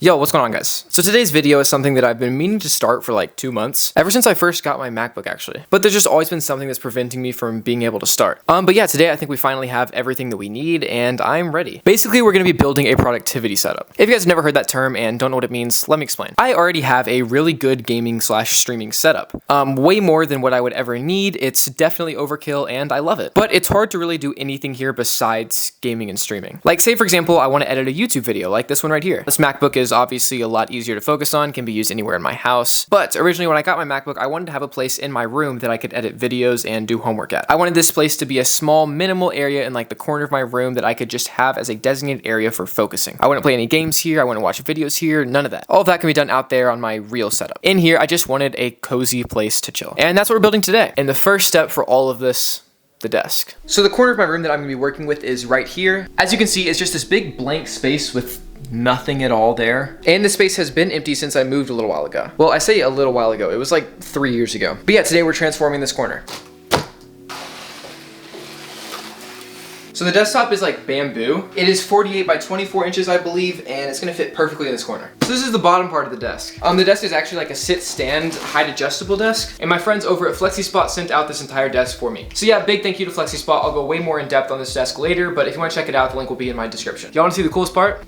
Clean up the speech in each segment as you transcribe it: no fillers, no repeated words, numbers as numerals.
Yo, what's going on, guys? So today's video is something that I've been meaning to start for like 2 months, ever since I first got my MacBook actually. But there's just always been something that's preventing me from being able to start. But yeah, today I think we finally have everything that we need and I'm ready. Basically, we're gonna be building a productivity setup. If you guys have never heard that term and don't know what it means, let me explain. I already have a really good gaming / streaming setup. Way more than what I would ever need. It's definitely overkill and I love it. But it's hard to really do anything here besides gaming and streaming. Like say for example, I want to edit a YouTube video like this one right here. This MacBook is obviously a lot easier to focus on, can be used anywhere in my house. But originally when I got my MacBook, I wanted to have a place in my room that I could edit videos and do homework at. I wanted this place to be a small, minimal area in like the corner of my room that I could just have as a designated area for focusing. I wouldn't play any games here, I wouldn't watch videos here, none of that. All of that can be done out there on my real setup. In here, I just wanted a cozy place to chill. And that's what we're building today. And the first step for all of this, the desk. So the corner of my room that I'm gonna be working with is right here. As you can see, it's just this big blank space with nothing at all there. And the space has been empty since I moved a little while ago. Well, I say a little while ago, it was like 3 years ago. But yeah, today we're transforming this corner. So the desktop is like bamboo. It is 48 by 24 inches, I believe, and it's gonna fit perfectly in this corner. So this is the bottom part of the desk. The desk is actually like a sit-stand, height adjustable desk, and my friends over at FlexiSpot sent out this entire desk for me. So yeah, big thank you to FlexiSpot. I'll go way more in depth on this desk later, but if you wanna check it out, the link will be in my description. Y'all wanna see the coolest part?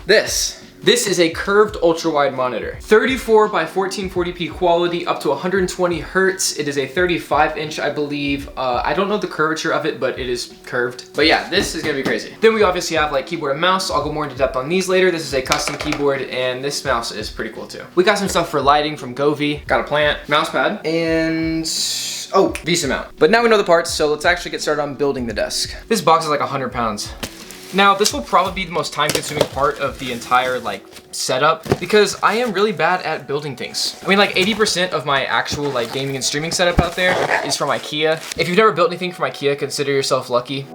This is a curved ultra-wide monitor. 34 by 1440p quality, up to 120 hertz. It is a 35-inch, I believe. I don't know the curvature of it, but it is curved. But yeah, this is gonna be crazy. Then we obviously have like keyboard and mouse. I'll go more into depth on these later. This is a custom keyboard, and this mouse is pretty cool too. We got some stuff for lighting from Govee. Got a plant, mouse pad, and oh, VESA mount. But now we know the parts, so let's actually get started on building the desk. This box is like 100 pounds. Now, this will probably be the most time-consuming part of the entire like setup because I am really bad at building things. I mean, like 80% of my actual like gaming and streaming setup out there is from IKEA. If you've never built anything from IKEA, consider yourself lucky.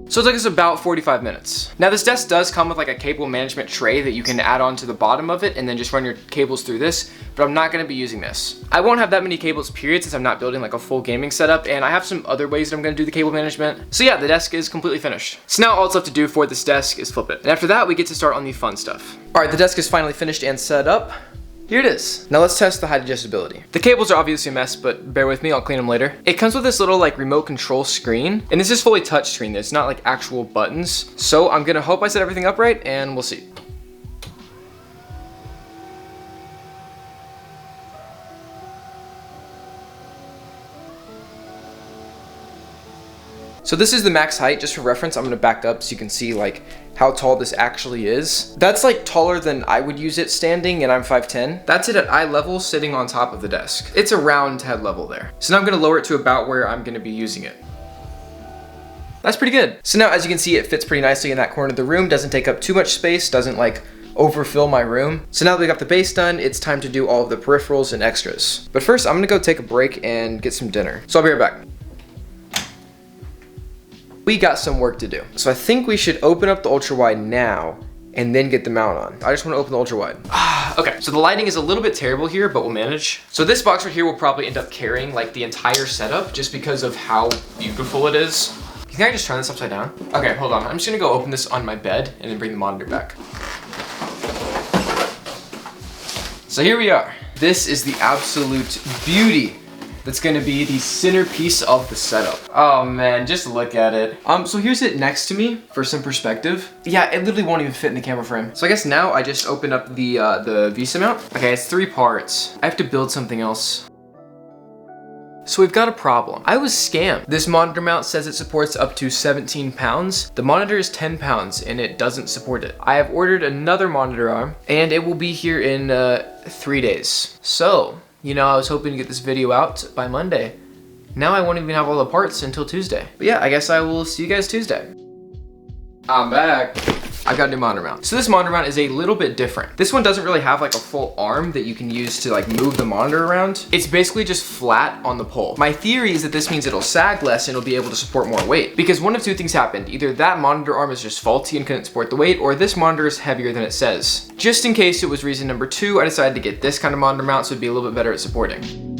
So it took us about 45 minutes. Now this desk does come with like a cable management tray that you can add on to the bottom of it and then just run your cables through this, but I'm not gonna be using this. I won't have that many cables period since I'm not building like a full gaming setup, and I have some other ways that I'm gonna do the cable management. So yeah, the desk is completely finished. So now all it's left to do for this desk is flip it. And after that, we get to start on the fun stuff. All right, the desk is finally finished and set up. Here it is. Now let's test the height adjustability. The cables are obviously a mess, but bear with me, I'll clean them later. It comes with this little like remote control screen, and this is fully touchscreen. It's not like actual buttons. So I'm gonna hope I set everything up right, and we'll see. So this is the max height. Just for reference, I'm gonna back up so you can see like how tall this actually is. That's like taller than I would use it standing, and I'm 5'10". That's it at eye level sitting on top of the desk. It's around head level there. So now I'm gonna lower it to about where I'm gonna be using it. That's pretty good. So now as you can see, it fits pretty nicely in that corner of the room, doesn't take up too much space, doesn't like overfill my room. So now that we got the base done, it's time to do all of the peripherals and extras. But first, I'm gonna go take a break and get some dinner. So I'll be right back. We got some work to do. So I think we should open up the ultra wide now and then get the mount on. I just want to open the ultra wide. Okay, so the lighting is a little bit terrible here, but we'll manage. So this box right here will probably end up carrying like the entire setup just because of how beautiful it is. Can I just turn this upside down? Okay, hold on. I'm just gonna go open this on my bed and then bring the monitor back. So here we are. This is the absolute beauty that's gonna be the centerpiece of the setup. Oh man, just look at it. So here's it next to me for some perspective. Yeah, it literally won't even fit in the camera frame. So I guess now I just open up the VESA mount. Okay, it's 3 parts. I have to build something else. So we've got a problem. I was scammed. This monitor mount says it supports up to 17 pounds. The monitor is 10 pounds and it doesn't support it. I have ordered another monitor arm and it will be here in 3 days. So, you know, I was hoping to get this video out by Monday. Now I won't even have all the parts until Tuesday. But yeah, I guess I will see you guys Tuesday. I'm back. I've got a new monitor mount. So this monitor mount is a little bit different. This one doesn't really have like a full arm that you can use to like move the monitor around. It's basically just flat on the pole. My theory is that this means it'll sag less and it'll be able to support more weight, because one of two things happened. Either that monitor arm is just faulty and couldn't support the weight, or this monitor is heavier than it says. Just in case it was reason number 2, I decided to get this kind of monitor mount so it'd be a little bit better at supporting.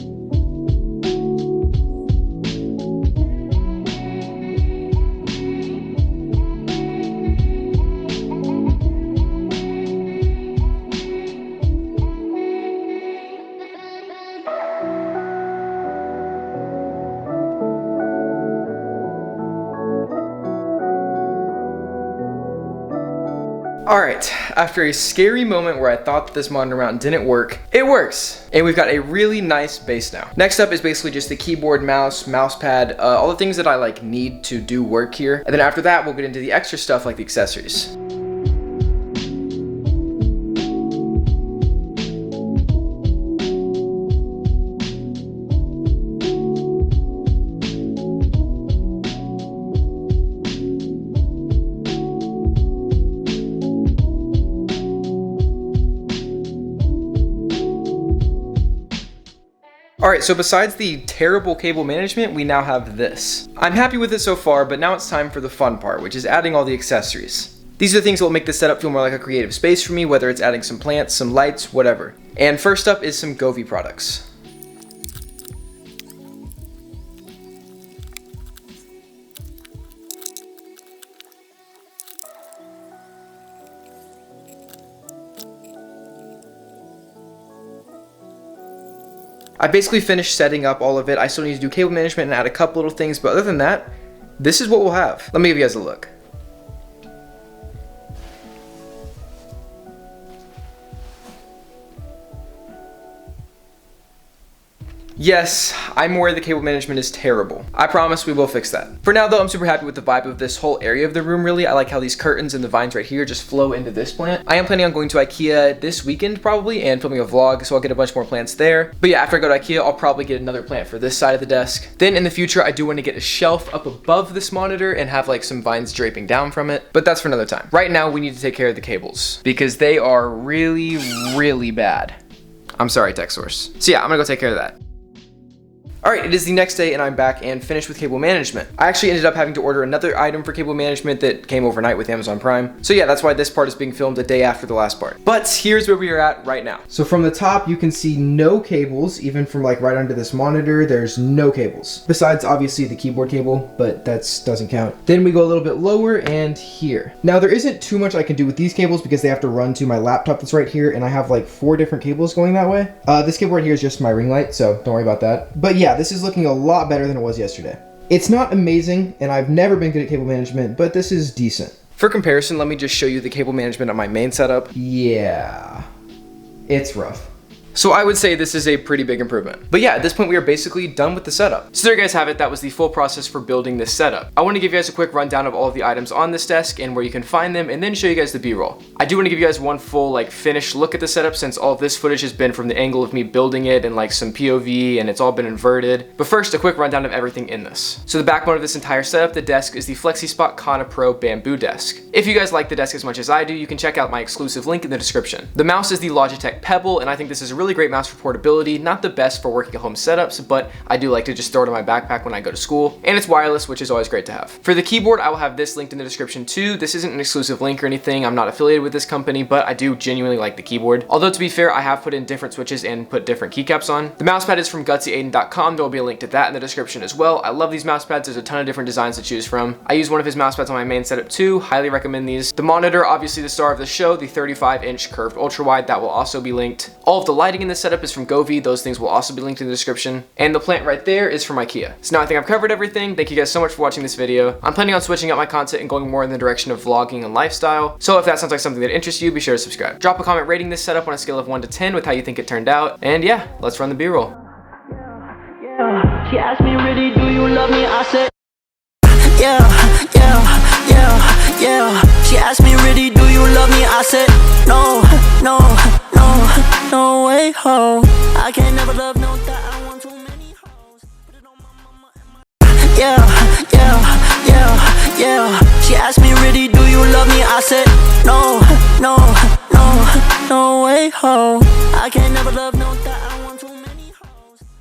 Alright, after a scary moment where I thought that this monitor mount didn't work, it works! And we've got a really nice base now. Next up is basically just the keyboard, mouse, mouse pad, all the things that I like need to do work here. And then after that, we'll get into the extra stuff like the accessories. Alright, so besides the terrible cable management, we now have this. I'm happy with it so far, but now it's time for the fun part, which is adding all the accessories. These are the things that will make the setup feel more like a creative space for me, whether it's adding some plants, some lights, whatever. And first up is some Govee products. I basically finished setting up all of it. I still need to do cable management and add a couple little things, but other than that, this is what we'll have. Let me give you guys a look. Yes, I'm aware the cable management is terrible. I promise we will fix that. For now though, I'm super happy with the vibe of this whole area of the room really. I like how these curtains and the vines right here just flow into this plant. I am planning on going to IKEA this weekend probably and filming a vlog, so I'll get a bunch more plants there. But yeah, after I go to IKEA, I'll probably get another plant for this side of the desk. Then in the future, I do want to get a shelf up above this monitor and have like some vines draping down from it, but that's for another time. Right now, we need to take care of the cables because they are really, really bad. I'm sorry, TechSource. So yeah, I'm gonna go take care of that. Alright, it is the next day and I'm back and finished with cable management. I actually ended up having to order another item for cable management that came overnight with Amazon Prime. So yeah, that's why this part is being filmed a day after the last part. But here's where we are at right now. So from the top, you can see no cables, even from like right under this monitor, there's no cables. Besides obviously the keyboard cable, but that doesn't count. Then we go a little bit lower and here. Now there isn't too much I can do with these cables because they have to run to my laptop that's right here and I have like 4 different cables going that way. This cable right here is just my ring light, so don't worry about that. But yeah, this is looking a lot better than it was yesterday. It's not amazing, and I've never been good at cable management, but this is decent. For comparison, let me just show you the cable management on my main setup. Yeah, it's rough. So I would say this is a pretty big improvement. But yeah, at this point we are basically done with the setup. So there you guys have it, that was the full process for building this setup. I want to give you guys a quick rundown of all of the items on this desk and where you can find them, and then show you guys the B-roll. I do want to give you guys one full like finished look at the setup since all of this footage has been from the angle of me building it and like some POV and it's all been inverted. But first, a quick rundown of everything in this. So the backbone of this entire setup, the desk, is the FlexiSpot Kana Pro bamboo desk. If you guys like the desk as much as I do, you can check out my exclusive link in the description. The mouse is the Logitech Pebble, and I think this is a really great mouse for portability. Not the best for working at home setups, but I do like to just throw it in my backpack when I go to school. And it's wireless, which is always great to have. For the keyboard, I will have this linked in the description too. This isn't an exclusive link or anything. I'm not affiliated with this company, but I do genuinely like the keyboard. Although to be fair, I have put in different switches and put different keycaps on. The mousepad is from gutsyaiden.com. There will be a link to that in the description as well. I love these mousepads. There's a ton of different designs to choose from. I use one of his mousepads on my main setup too. Highly recommend these. The monitor, obviously the star of the show, the 35-inch curved ultrawide, that will also be linked. All of the lighting in this setup is from Govee. Those things will also be linked in the description. And the plant right there is from IKEA. So now I think I've covered everything. Thank you guys so much for watching this video. I'm planning on switching up my content and going more in the direction of vlogging and lifestyle. So if that sounds like something that interests you, be sure to subscribe. Drop a comment rating this setup on a scale of 1 to 10 with how you think it turned out. And yeah, let's run the B-roll. She asked me, really, do you love me? I said, yeah. She asked me, really, do you love me? I said, no way, ho. I can't never love, no, that I want too many hoes. Put it on my mama and my... Yeah. She asked me, really, do you love me? I said, hoe. I can't never love no